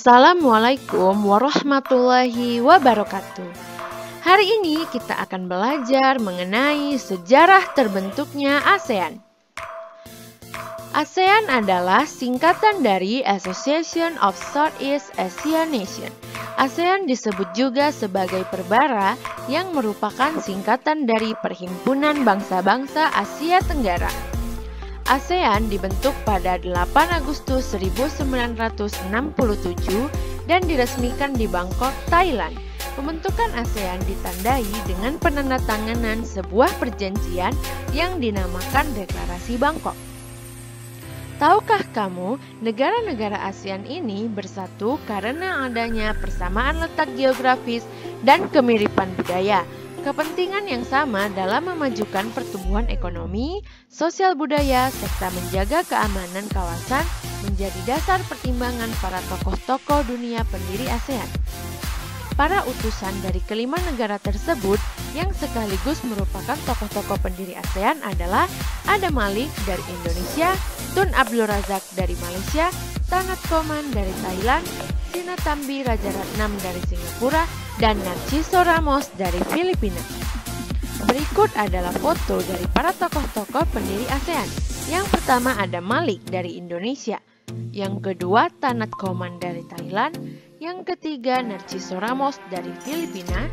Assalamualaikum warahmatullahi wabarakatuh. Hari ini kita akan belajar mengenai sejarah terbentuknya ASEAN. ASEAN adalah singkatan dari Association of Southeast Asian Nations. ASEAN disebut juga sebagai perbara yang merupakan singkatan dari Perhimpunan Bangsa-Bangsa Asia Tenggara. ASEAN dibentuk pada 8 Agustus 1967 dan diresmikan di Bangkok, Thailand. Pembentukan ASEAN ditandai dengan penandatanganan sebuah perjanjian yang dinamakan Deklarasi Bangkok. Tahukah kamu, negara-negara ASEAN ini bersatu karena adanya persamaan letak geografis dan kemiripan budaya. Kepentingan yang sama dalam memajukan pertumbuhan ekonomi, sosial budaya, serta menjaga keamanan kawasan menjadi dasar pertimbangan para tokoh-tokoh dunia pendiri ASEAN. Para utusan dari kelima negara tersebut yang sekaligus merupakan tokoh-tokoh pendiri ASEAN adalah Adam Malik dari Indonesia, Tun Abdul Razak dari Malaysia, Thanat Khoman dari Thailand, Sinnathamby Rajaratnam dari Singapura, dan Narciso Ramos dari Filipina. Berikut adalah foto dari para tokoh-tokoh pendiri ASEAN. Yang pertama Adam Malik dari Indonesia, yang kedua Thanat Khoman dari Thailand, yang ketiga Narciso Ramos dari Filipina,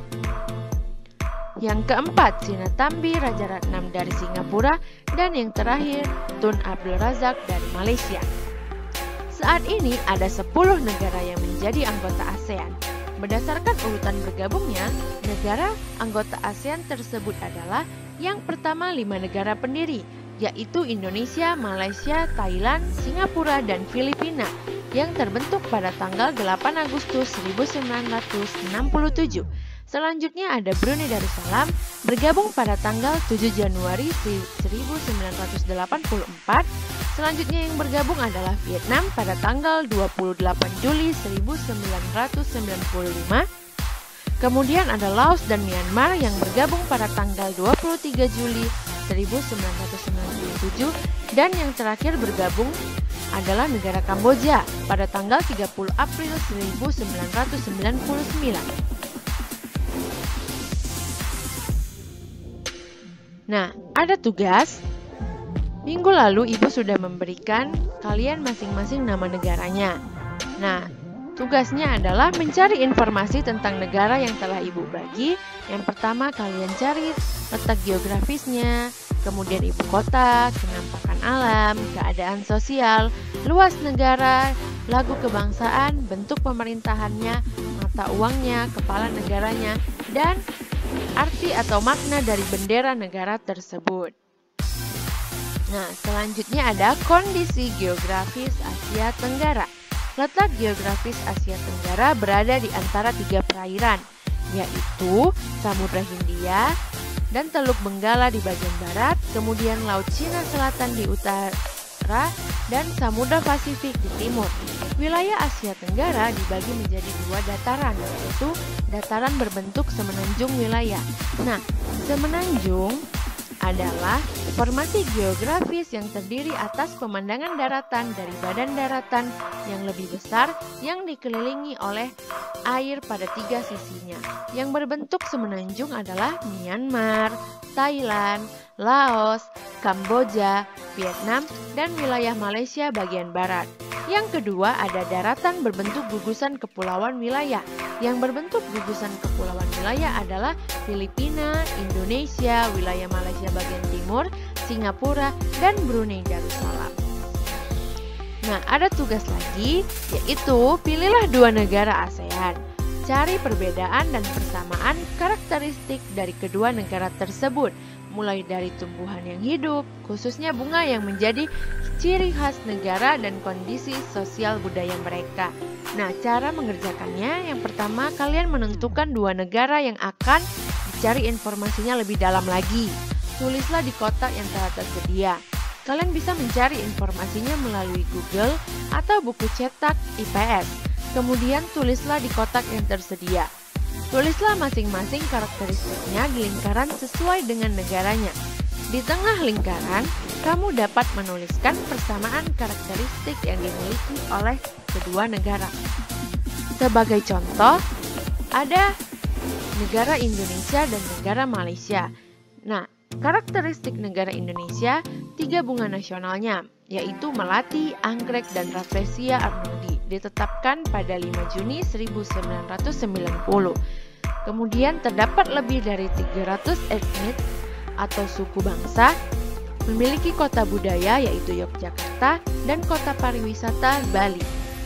yang keempat Sinnathamby Rajaratnam dari Singapura, dan yang terakhir Tun Abdul Razak dari Malaysia. Saat ini ada 10 negara yang menjadi anggota ASEAN. Berdasarkan urutan bergabungnya, negara anggota ASEAN tersebut adalah yang pertama 5 negara pendiri, yaitu Indonesia, Malaysia, Thailand, Singapura, dan Filipina, yang terbentuk pada tanggal 8 Agustus 1967. Selanjutnya ada Brunei Darussalam, bergabung pada tanggal 7 Januari 1984. Selanjutnya yang bergabung adalah Vietnam pada tanggal 28 Juli 1995. Kemudian ada Laos dan Myanmar yang bergabung pada tanggal 23 Juli 1997. Dan yang terakhir bergabung adalah negara Kamboja pada tanggal 30 April 1999. Nah, ada tugas. Minggu lalu Ibu sudah memberikan kalian masing-masing nama negaranya. Nah, tugasnya adalah mencari informasi tentang negara yang telah Ibu bagi. Yang pertama kalian cari letak geografisnya, kemudian ibu kota, kenampakan alam, keadaan sosial, luas negara, lagu kebangsaan, bentuk pemerintahannya, mata uangnya, kepala negaranya, dan arti atau makna dari bendera negara tersebut. Nah, selanjutnya ada kondisi geografis Asia Tenggara. Letak geografis Asia Tenggara berada di antara 3 perairan, yaitu Samudra Hindia dan Teluk Benggala di bagian barat, kemudian Laut Cina Selatan di utara, dan Samudra Pasifik di timur. Wilayah Asia Tenggara dibagi menjadi 2 dataran, yaitu dataran berbentuk semenanjung wilayah. Nah, semenanjung adalah formasi geografis yang terdiri atas pemandangan daratan dari badan daratan yang lebih besar yang dikelilingi oleh air pada 3 sisinya. Yang berbentuk semenanjung adalah Myanmar, Thailand, Laos, Kamboja, Vietnam, dan wilayah Malaysia bagian barat. Yang kedua ada daratan berbentuk gugusan kepulauan wilayah. Yang berbentuk gugusan kepulauan wilayah adalah Filipina, Indonesia, wilayah Malaysia bagian timur, Singapura, dan Brunei Darussalam. Nah, ada tugas lagi, yaitu pilihlah 2 negara ASEAN. Cari perbedaan dan persamaan karakteristik dari kedua negara tersebut, mulai dari tumbuhan yang hidup, khususnya bunga yang menjadi ciri khas negara dan kondisi sosial budaya mereka. Nah, cara mengerjakannya, yang pertama kalian menentukan 2 negara yang akan dicari informasinya lebih dalam lagi. Tulislah di kotak yang telah tersedia. Kalian bisa mencari informasinya melalui Google atau buku cetak IPS. Kemudian tulislah di kotak yang tersedia. Tulislah masing-masing karakteristiknya di lingkaran sesuai dengan negaranya. Di tengah lingkaran, kamu dapat menuliskan persamaan karakteristik yang dimiliki oleh kedua negara. Sebagai contoh, ada negara Indonesia dan negara Malaysia. Nah, karakteristik negara Indonesia, 3 bunga nasionalnya, yaitu melati, anggrek, dan rafflesia arnoldi, ditetapkan pada 5 Juni 1990. Kemudian terdapat lebih dari 300 etnis atau suku bangsa, memiliki kota budaya yaitu Yogyakarta dan kota pariwisata Bali.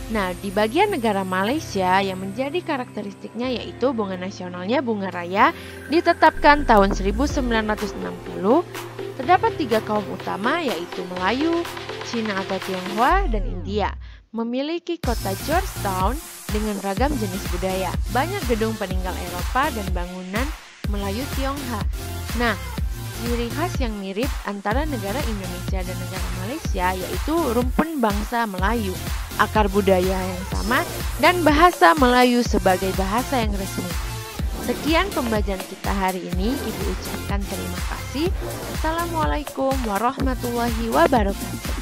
Nah, di bagian negara Malaysia yang menjadi karakteristiknya yaitu bunga nasionalnya bunga raya, ditetapkan tahun 1960. Terdapat 3 kaum utama yaitu Melayu, Cina atau Tionghoa, dan India. Memiliki kota Georgetown dengan ragam jenis budaya, banyak gedung peninggal Eropa dan bangunan Melayu Tionghoa. Nah, ciri khas yang mirip antara negara Indonesia dan negara Malaysia yaitu rumpun bangsa Melayu, akar budaya yang sama, dan bahasa Melayu sebagai bahasa yang resmi. Sekian pembelajaran kita hari ini. Ibu ucapkan terima kasih. Assalamualaikum warahmatullahi wabarakatuh.